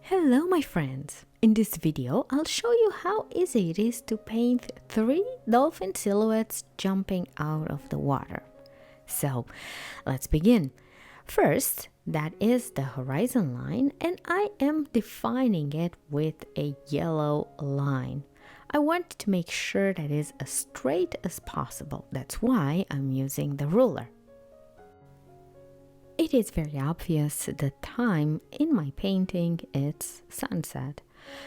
Hello my friends! In this video I'll show you how easy it is to paint 3 dolphin silhouettes jumping out of the water. So let's begin. First, that is the horizon line, and I am defining it with a yellow line. I want to make sure that it is as straight as possible. That's why I'm using the ruler. It is very obvious the time in my painting it's sunset.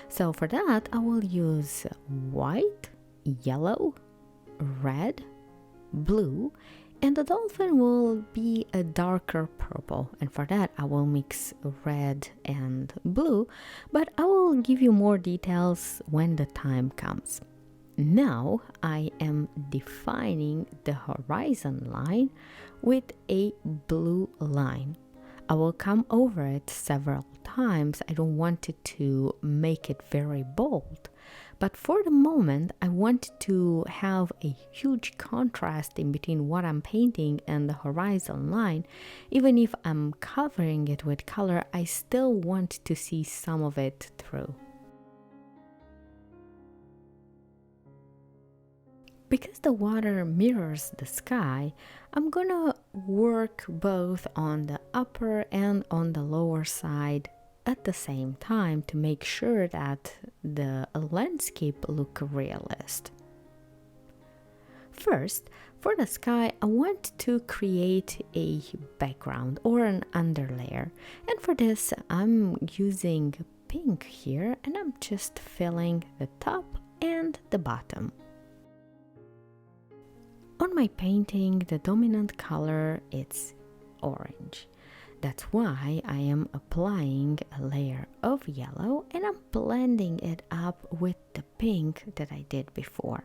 So for that I will use white, yellow, red, blue, and the dolphin will be a darker purple, and for that I will mix red and blue, but I will give you more details when the time comes. Now I am defining the horizon line with a blue line. I will come over it several times. I don't want it to make it very bold, but for the moment I want to have a huge contrast in between what I'm painting and the horizon line. Even if I'm covering it with color, I still want to see some of it through. Because the water mirrors the sky, I'm gonna work both on the upper and on the lower side at the same time to make sure that the landscape look realist. First, for the sky, I want to create a background or an underlayer, and for this I'm using pink here, and I'm just filling the top and the bottom. On my painting, the dominant color is orange. That's why I am applying a layer of yellow and I'm blending it up with the pink that I did before.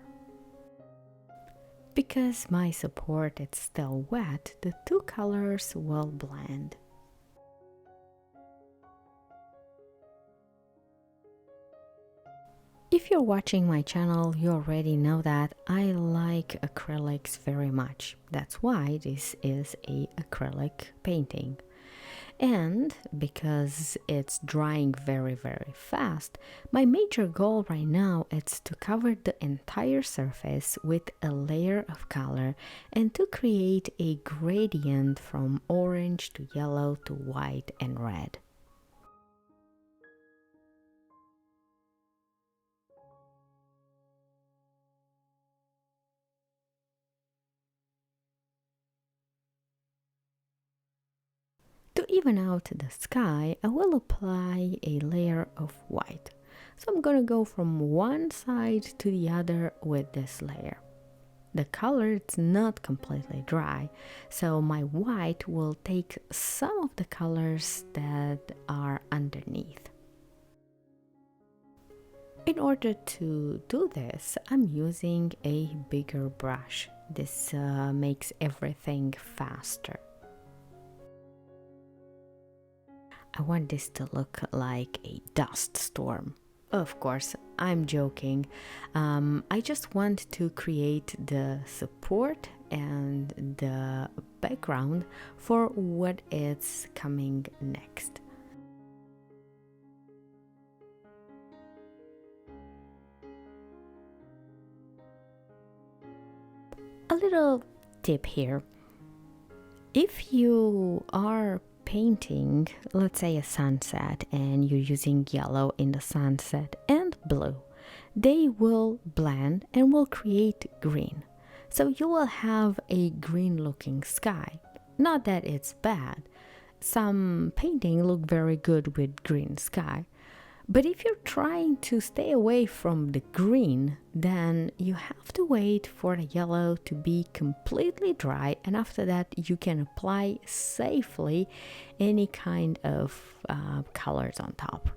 Because my support is still wet, the two colors will blend. If you're watching my channel, you already know that I like acrylics very much. That's why this is an acrylic painting. And because it's drying very fast, my major goal right now is to cover the entire surface with a layer of color and to create a gradient from orange to yellow to white and red. To even out the sky, I will apply a layer of white. So I'm gonna go from one side to the other with this layer. The color is not completely dry, so my white will take some of the colors that are underneath. In order to do this, I'm using a bigger brush. This makes everything faster. I want this to look like a dust storm. Of course, I'm joking. I just want to create the support and the background for what is coming next. A little tip here. If you are painting, let's say a sunset, and you're using yellow in the sunset and blue, they will blend and will create green. So you will have a green looking sky. Not that it's bad. Some painting look very good with green sky. But if you're trying to stay away from the green, then you have to wait for the yellow to be completely dry, and after that you can apply safely any kind of colors on top.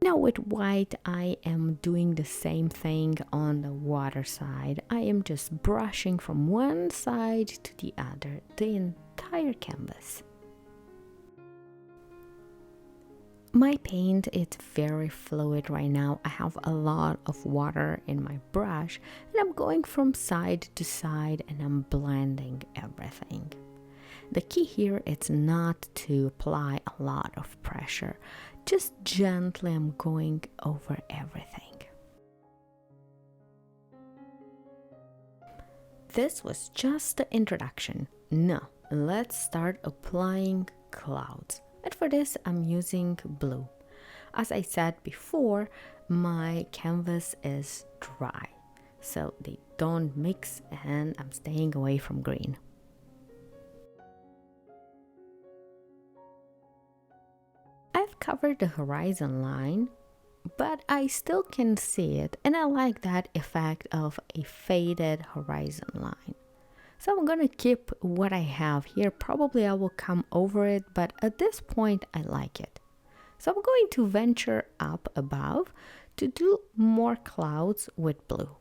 Now with white, I am doing the same thing on the water side. I am just brushing from one side to the other, the entire canvas. My paint is very fluid right now. I have a lot of water in my brush and I'm going from side to side and I'm blending everything. The key here is not to apply a lot of pressure, Just gently I'm going over everything. This was just the introduction. Now, let's start applying clouds. And for this, I'm using blue. As I said before, my canvas is dry, so they don't mix and I'm staying away from green. I've covered the horizon line, but I still can see it, and I like that effect of a faded horizon line. So I'm gonna keep what I have here. Probably I will come over it, but at this point I like it. So I'm going to venture up above to do more clouds with blue.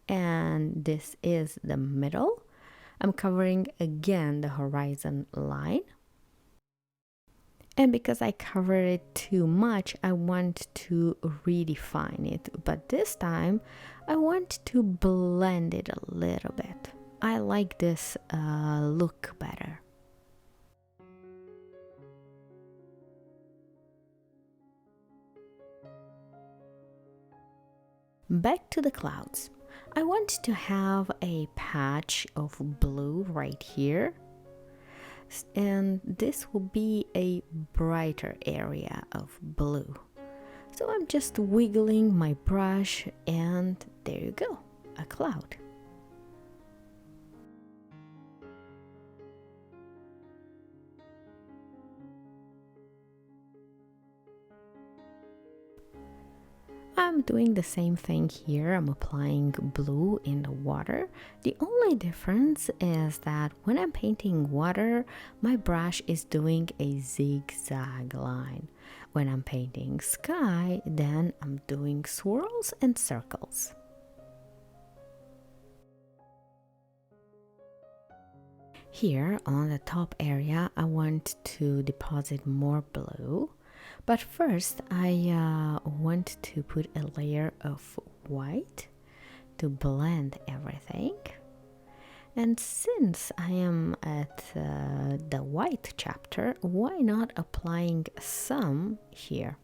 And this is the middle. I'm covering again the horizon line. And because I covered it too much, I want to redefine it. But this time, I want to blend it a little bit. I like this look better. Back to the clouds. I want to have a patch of blue right here. And this will be a brighter area of blue. So I'm just wiggling my brush and there you go, a cloud. I'm doing the same thing here. I'm applying blue in the water. The only difference is that when I'm painting water, my brush is doing a zigzag line. When I'm painting sky, then I'm doing swirls and circles. Here on the top area, I want to deposit more blue. But first, I want to put a layer of white to blend everything. And since I am at the white chapter, why not applying some here?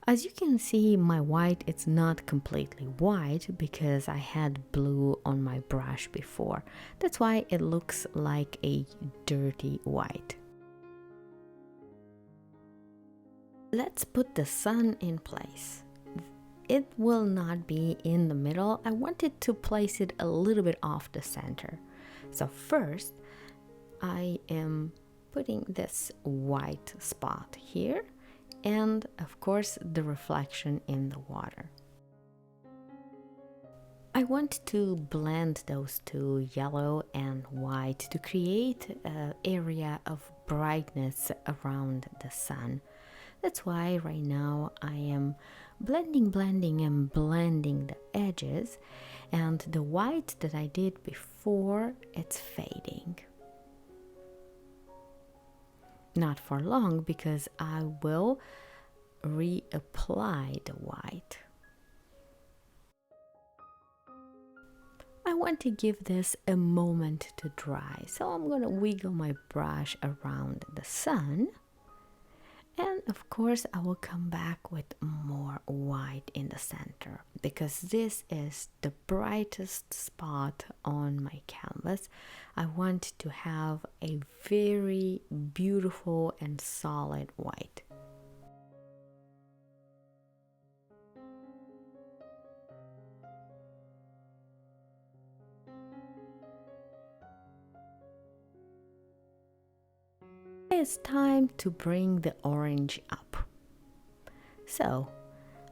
As you can see, my white it's not completely white because I had blue on my brush before. That's why it looks like a dirty white. Let's put the sun in place. It will not be in the middle. I wanted to place it a little bit off the center. So first, I am putting this white spot here and of course the reflection in the water. I want to blend those two, yellow and white, to create an area of brightness around the sun. That's why right now I am blending and blending the edges, and the white that I did before, it's fading. Not for long because I will reapply the white. I want to give this a moment to dry, so I'm gonna wiggle my brush around the sun. And of course I will come back with more white in the center because this is the brightest spot on my canvas. I want to have a very beautiful and solid white. It's time to bring the orange up. So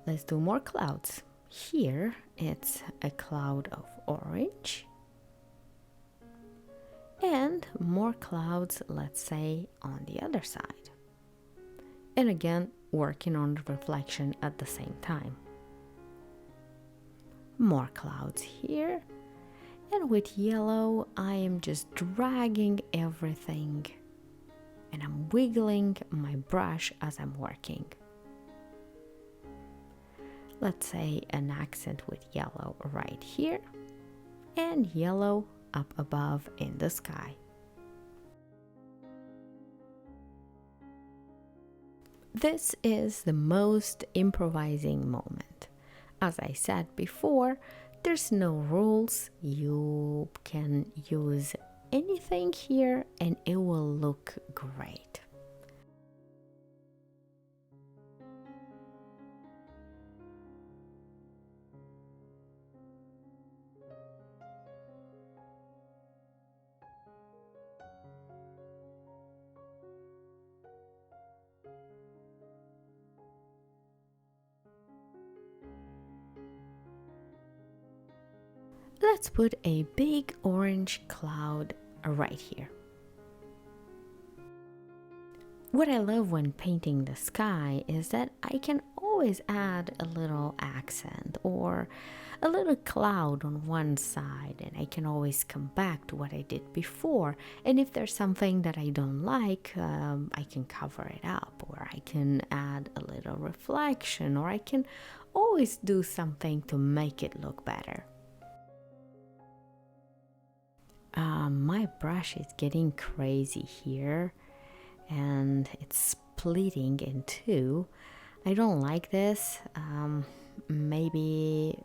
let's do more clouds. Here it's a cloud of orange and more clouds, let's say, on the other side. And again, working on the reflection at the same time. More clouds here, and with yellow I am just dragging everything and I'm wiggling my brush as I'm working. Let's say an accent with yellow right here and yellow up above in the sky. This is the most improvising moment. As I said before, there's no rules. You can use anything here and it will look great. Let's put a big orange cloud right here. What I love when painting the sky is that I can always add a little accent or a little cloud on one side, and I can always come back to what I did before. And if there's something that I don't like, I can cover it up, or I can add a little reflection, or I can always do something to make it look better. My brush is getting crazy here and it's splitting in two. I don't like this. Maybe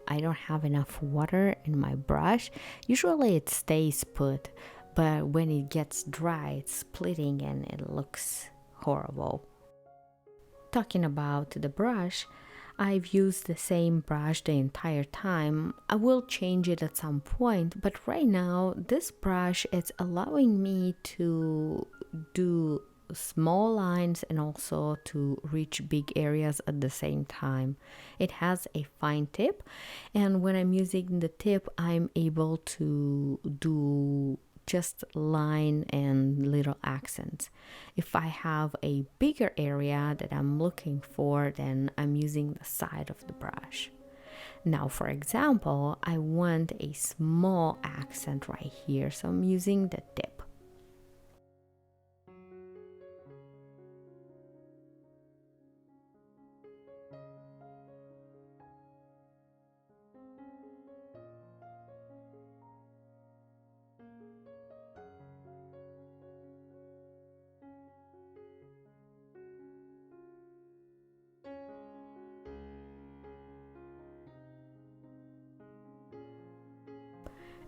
I don't have enough water in my brush. Usually it stays put, but when it gets dry, it's splitting and it looks horrible. Talking about the brush, I've used the same brush the entire time. I will change it at some point, but right now this brush is allowing me to do small lines and also to reach big areas at the same time. It has a fine tip, and when I'm using the tip, I'm able to do just line and little accents. If I have a bigger area that I'm looking for, then I'm using the side of the brush. Now, for example, I want a small accent right here, so I'm using the tip.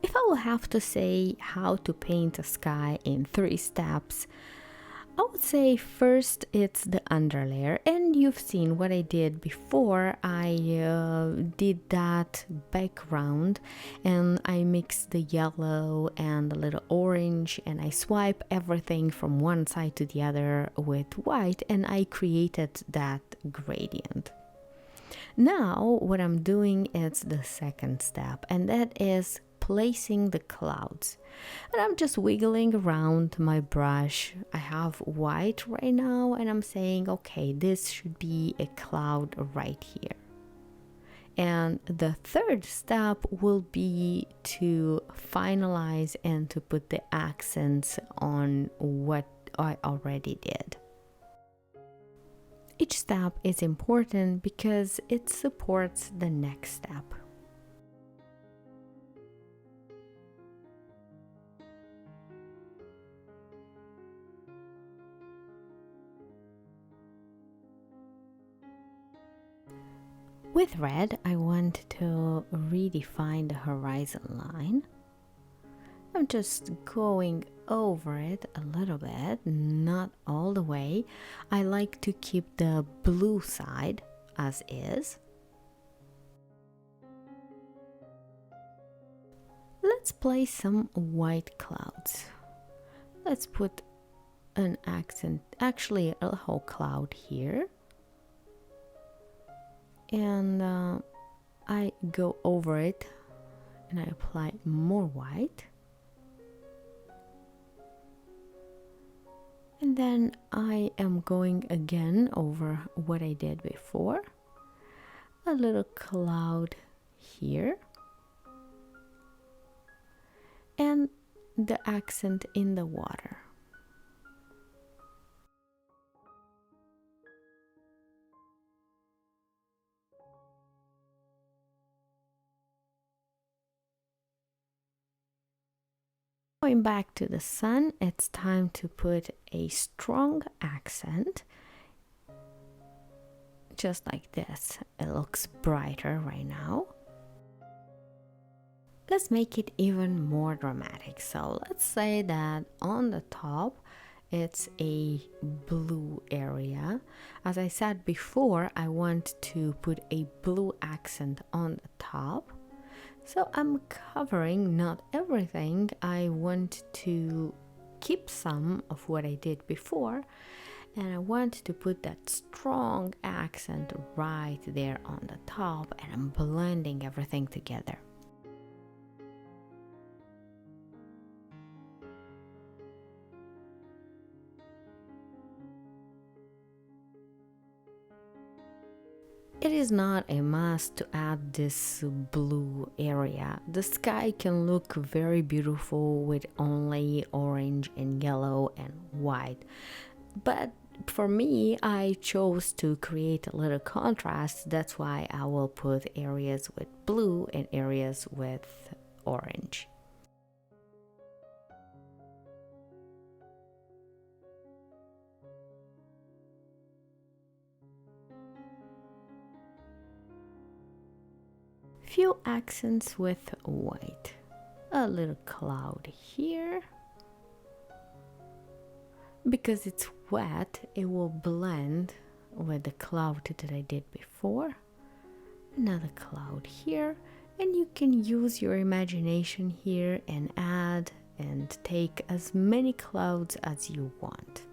If I will have to say how to paint a sky in 3 steps, I would say first it's the underlayer, and you've seen what I did before. I did that background and I mixed the yellow and a little orange, and I swipe everything from one side to the other with white, and I created that gradient. Now what I'm doing is the second step, and that is placing the clouds. And I'm just wiggling around my brush. I have white right now, and I'm saying, okay, this should be a cloud right here. And the third step will be to finalize and to put the accents on what I already did. Each step is important because it supports the next step. With red, I want to redefine the horizon line. I'm just going over it a little bit, not all the way. I like to keep the blue side as is. Let's place some white clouds. Let's put an accent, actually a whole cloud here. And I go over it and I apply more white. And then I am going again over what I did before. A little cloud here. And the accent in the water. Going back to the sun, it's time to put a strong accent. just like this. It looks brighter right now. Let's make it even more dramatic. So let's say that on the top it's a blue area. As I said before, I want to put a blue accent on the top. So I'm covering not everything. I want to keep some of what I did before, and I want to put that strong accent right there on the top, and I'm blending everything together. It is not a must to add this blue area. The sky can look very beautiful with only orange and yellow and white. But for me, I chose to create a little contrast. That's why I will put areas with blue and areas with orange. Few accents with white. A little cloud here. Because it's wet, it will blend with the cloud that I did before. Another cloud here, and you can use your imagination here and add and take as many clouds as you want.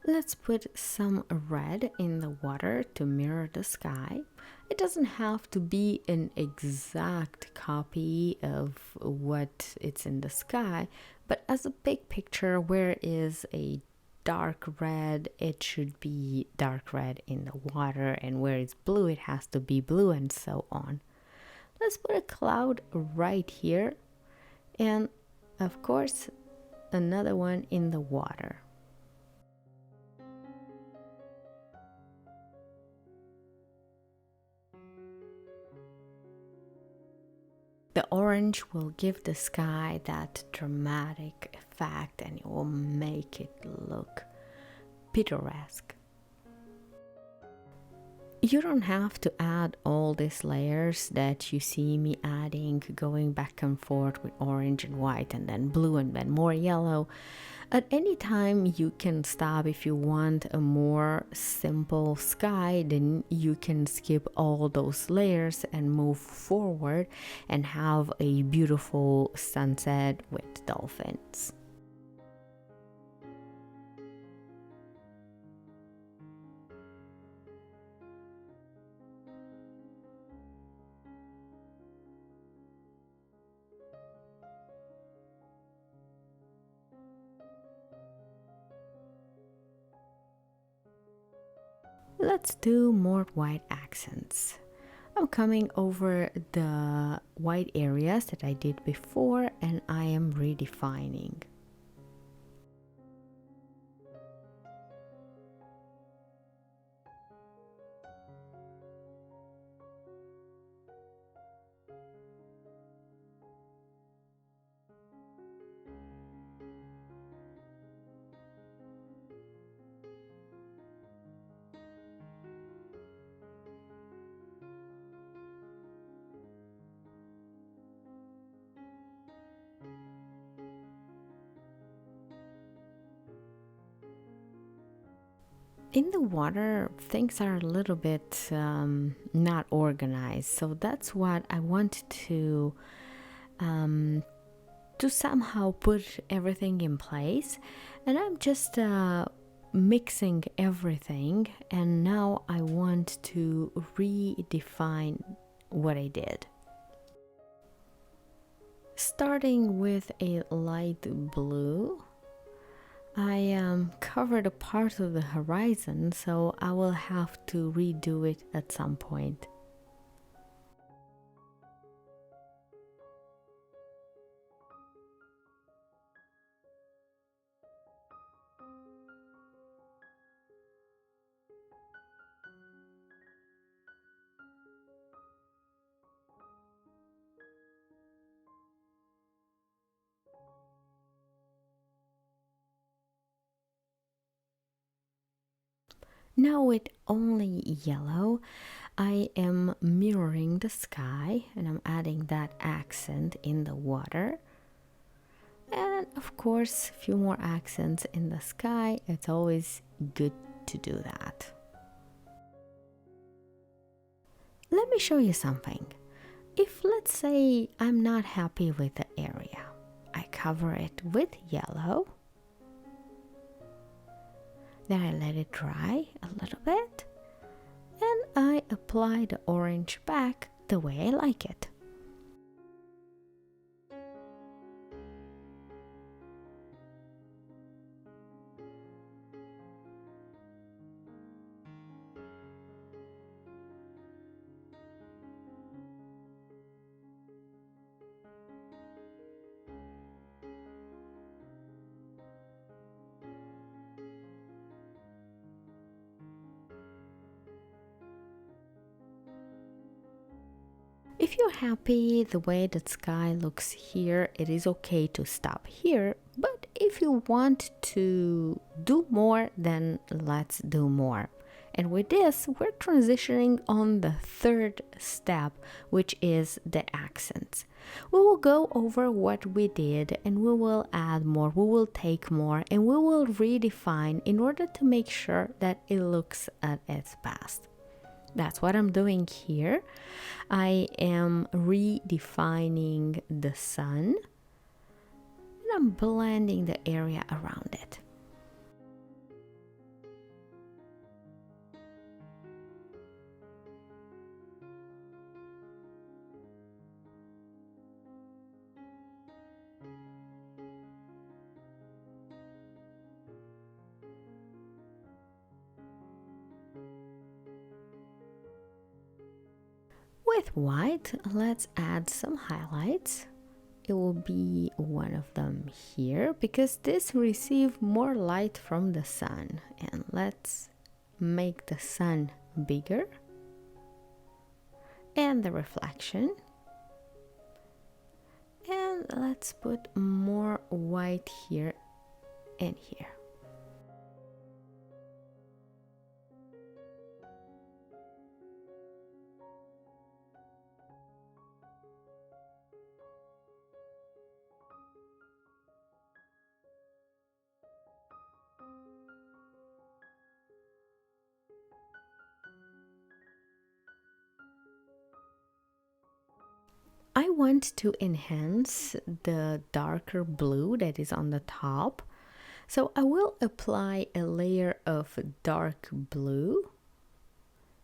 Let's put some red in the water to mirror the sky. It doesn't have to be an exact copy of what it's in the sky, but as a big picture, where is a dark red, it should be dark red in the water, and where it's blue, it has to be blue, and so on. Let's put a cloud right here, and of course, another one in the water. The orange will give the sky that dramatic effect, and it will make it look picturesque. You don't have to add all these layers that you see me adding, going back and forth with orange and white and then blue and then more yellow. At any time you can stop. If you want a more simple sky, then you can skip all those layers and move forward and have a beautiful sunset with dolphins. Let's do more white accents. I'm coming over the white areas that I did before, and I am redefining. In the water, things are a little bit not organized, so that's what I want to to somehow put everything in place. And I'm just mixing everything, and now I want to redefine what I did. Starting with a light blue, I covered a part of the horizon, so I will have to redo it at some point. Now with only yellow, I am mirroring the sky and I'm adding that accent in the water. And of course, a few more accents in the sky. It's always good to do that. Let me show you something. If, let's say, I'm not happy with the area, I cover it with yellow. Then I let it dry a little bit, and I apply the orange back the way I like it. If you're happy the way the sky looks here, it is okay to stop here. But if you want to do more, then let's do more. And with this, we're transitioning on the third step, which is the accents. We will go over what we did and we will add more, we will take more, and we will redefine in order to make sure that it looks at its best. That's what I'm doing here. I am redefining the sun and I'm blending the area around it. With white, let's add some highlights. It will be one of them here because this receives more light from the sun. And let's make the sun bigger and the reflection. And let's put more white here and here. I want to enhance the darker blue that is on the top. So I will apply a layer of dark blue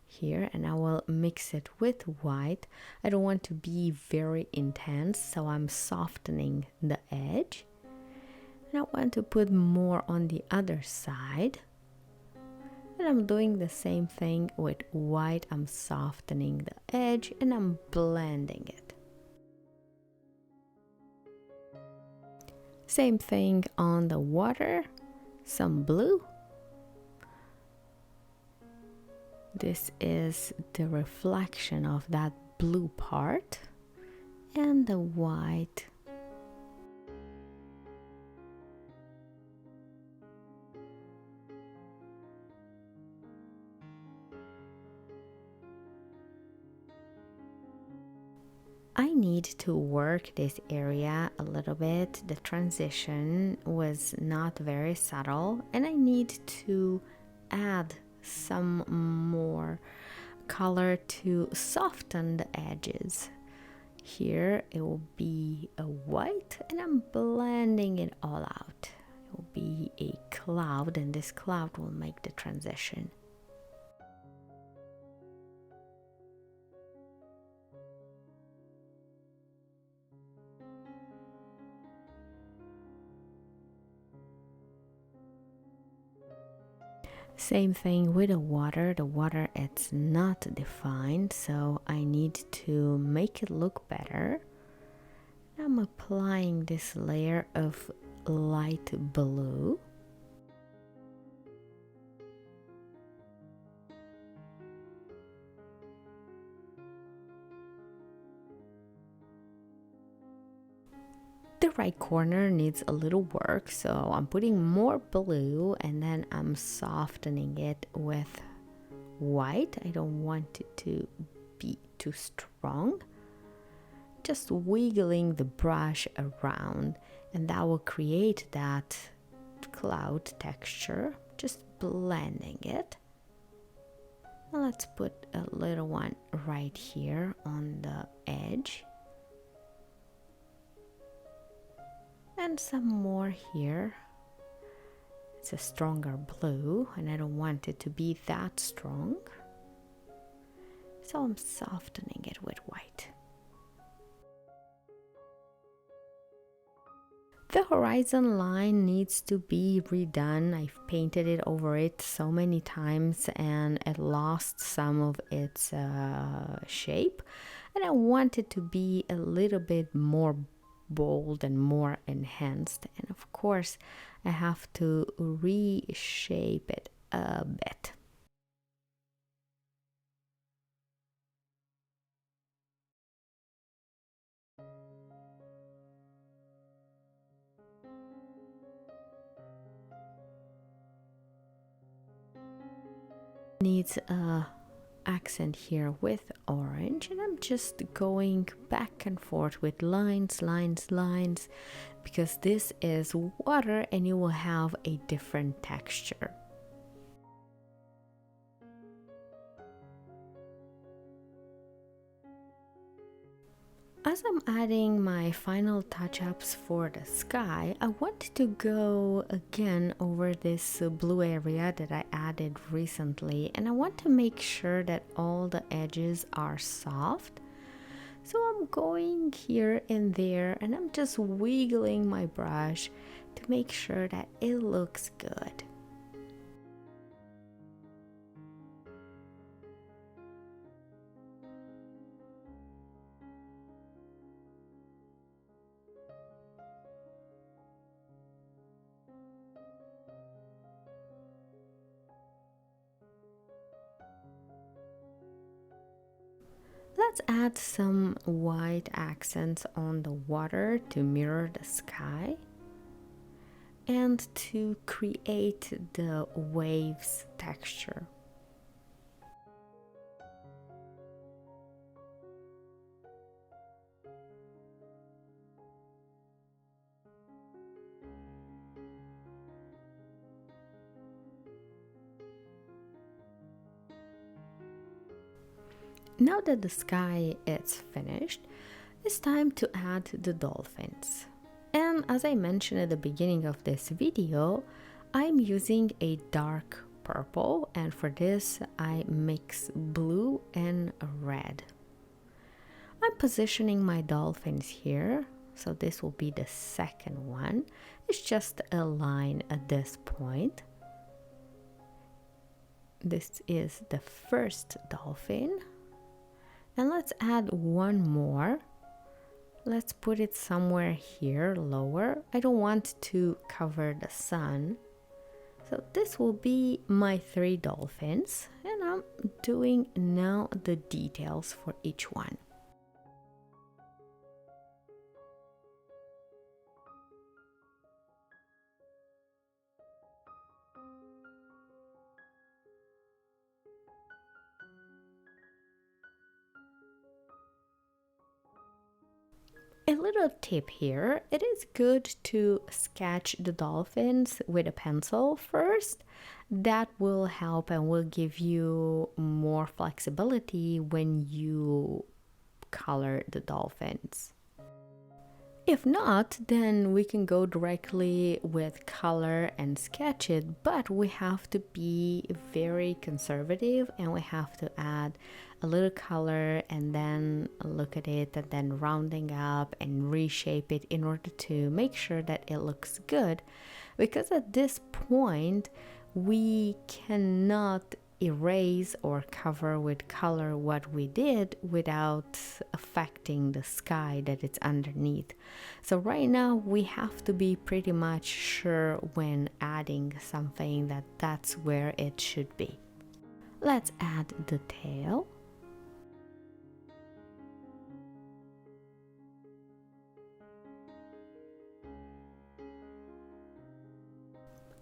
here and I will mix it with white. I don't want to be very intense, so I'm softening the edge. And I want to put more on the other side. And I'm doing the same thing with white. I'm softening the edge and I'm blending it. Same thing on the water, some blue. This is the reflection of that blue part and the white. I need to work this area a little bit. The transition was not very subtle and I need to add some more color to soften the edges. Here it will be a white, and I'm blending it all out. It will be a cloud, and this cloud will make the transition. Same thing with the water. The water, it's not defined, so I need to make it look better. I'm applying this layer of light blue. The right corner needs a little work, so I'm putting more blue and then I'm softening it with white. I don't want it to be too strong. Just wiggling the brush around, and that will create that cloud texture. Just blending it. Now let's put a little one right here on the edge. And some more here. It's a stronger blue, and I don't want it to be that strong. So I'm softening it with white. The horizon line needs to be redone. I've painted it over it so many times and it lost some of its shape. And I want it to be a little bit more bold and more enhanced, and of course I have to reshape it a bit. Needs a accent here with orange, and I'm just going back and forth with lines, because this is water and you will have a different texture. As I'm adding my final touch-ups for the sky, I want to go again over this blue area that I added recently, and I want to make sure that all the edges are soft. So I'm going here and there and I'm just wiggling my brush to make sure that it looks good. Let's add some white accents on the water to mirror the sky and to create the waves texture. Now that the sky is finished, it's time to add the dolphins. And as I mentioned at the beginning of this video, I'm using a dark purple, and for this I mix blue and red. I'm positioning my dolphins here, so this will be the second one. It's just a line at this point. This is the first dolphin. And let's add one more. Let's put it somewhere here, lower. I don't want to cover the sun. So this will be my 3 dolphins, and I'm doing now the details for each one. A little tip here, it is good to sketch the dolphins with a pencil first. That will help and will give you more flexibility when you color the dolphins. If not, then we can go directly with color and sketch it, but we have to be very conservative and we have to add a little color and then look at it and then rounding up and reshape it in order to make sure that it looks good. Because at this point, we cannot erase or cover with color what we did without affecting the sky that it's underneath. So right now we have to be pretty much sure when adding something that that's where it should be. Let's add the tail.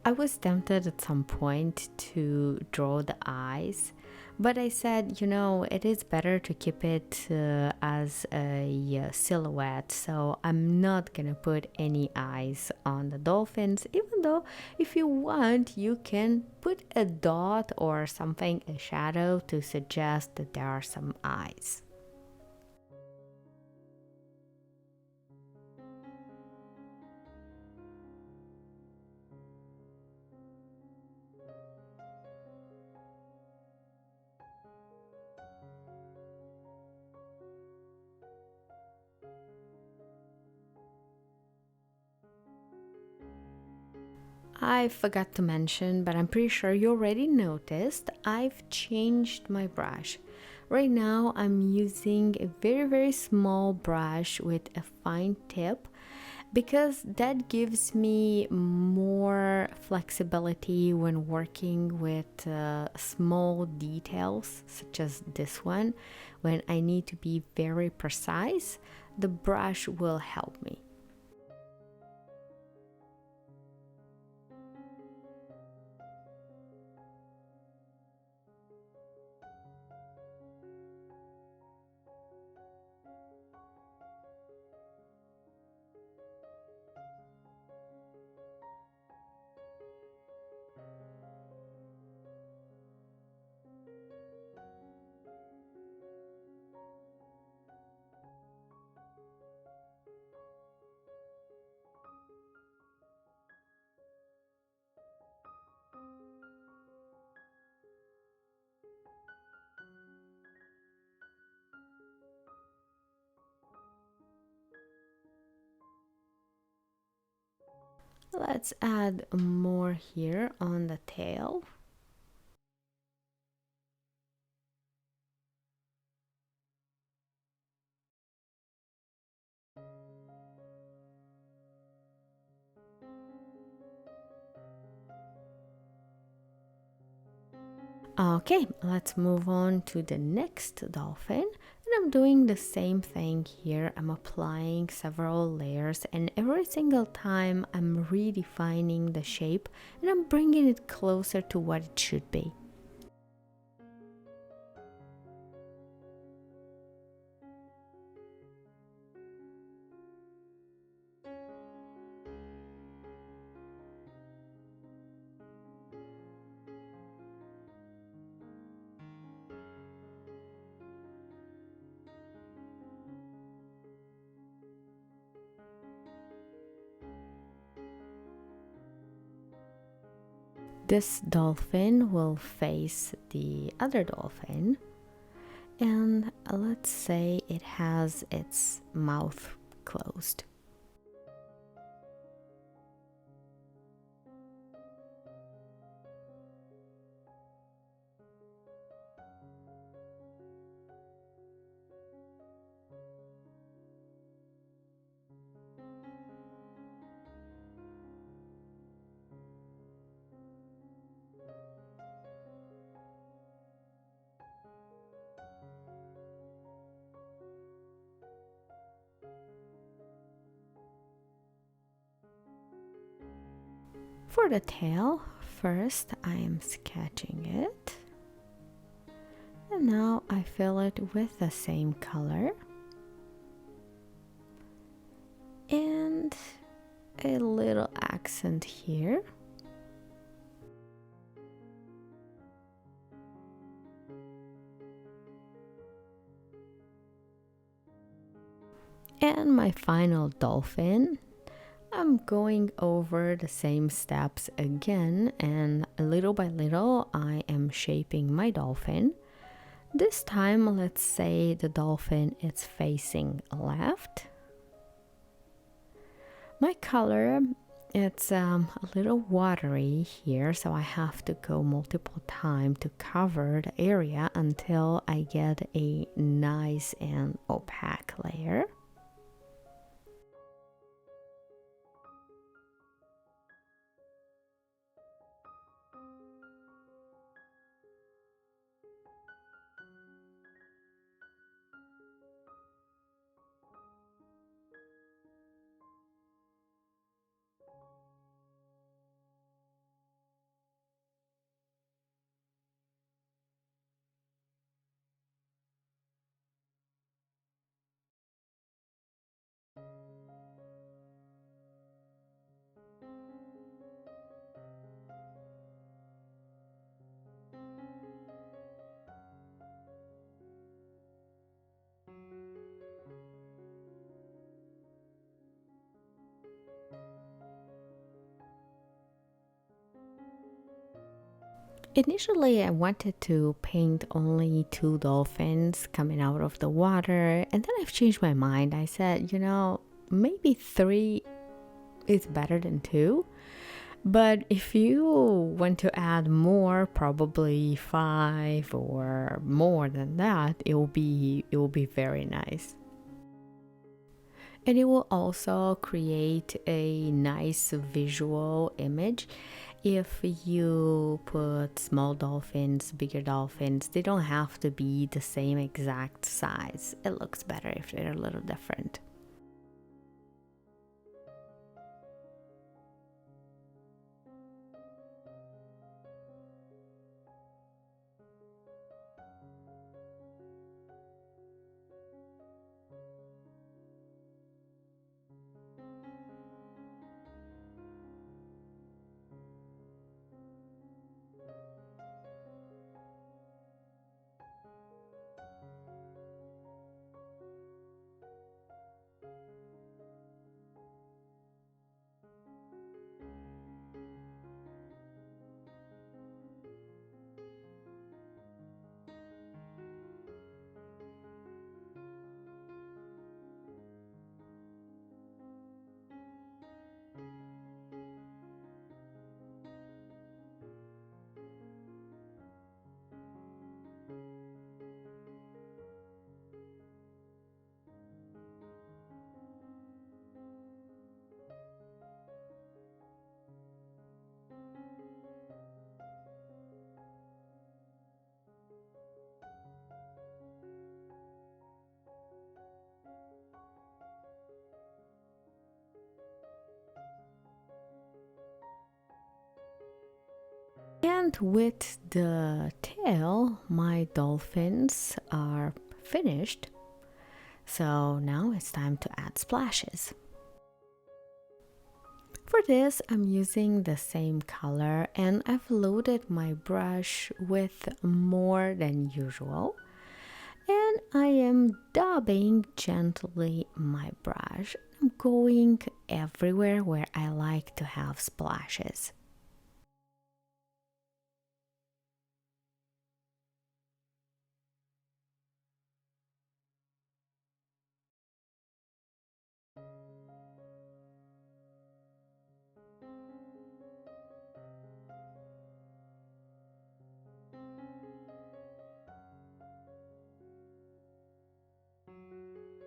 I was tempted at some point to draw the eyes, but I said, it is better to keep it as a silhouette, so I'm not gonna put any eyes on the dolphins, even though if you want, you can put a dot or something, a shadow, to suggest that there are some eyes. I forgot to mention, but I'm pretty sure you already noticed, I've changed my brush. Right now I'm using a very small brush with a fine tip because that gives me more flexibility when working with small details such as this one. When I need to be very precise, the brush will help me. Let's add more here on the tail. Okay, let's move on to the next dolphin. And I'm doing the same thing here. I'm applying several layers, and every single time I'm redefining the shape and I'm bringing it closer to what it should be. This dolphin will face the other dolphin, and let's say it has its mouth closed. For the tail, first I am sketching it, and now I fill it with the same color and a little accent here. And my final dolphin. I'm going over the same steps again, and little by little I am shaping my dolphin. This time, let's say the dolphin is facing left. My color, it's a little watery here, so I have to go multiple times to cover the area until I get a nice and opaque layer. Initially, I wanted to paint only 2 dolphins coming out of the water, and then I've changed my mind. I said, maybe 3 is better than 2. But if you want to add more, probably 5 or more than that, it will be very nice. And it will also create a nice visual image. If you put small dolphins, bigger dolphins, they don't have to be the same exact size. It looks better if they're a little different. And with the tail, my dolphins are finished. So now it's time to add splashes. For this, I'm using the same color, and I've loaded my brush with more than usual. And I am dabbing gently my brush. I'm going everywhere where I like to have splashes.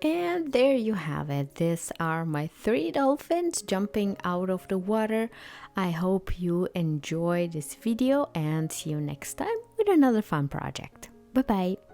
And there you have it. These are my 3 dolphins jumping out of the water. I hope you enjoyed this video and see you next time with another fun project. Bye bye.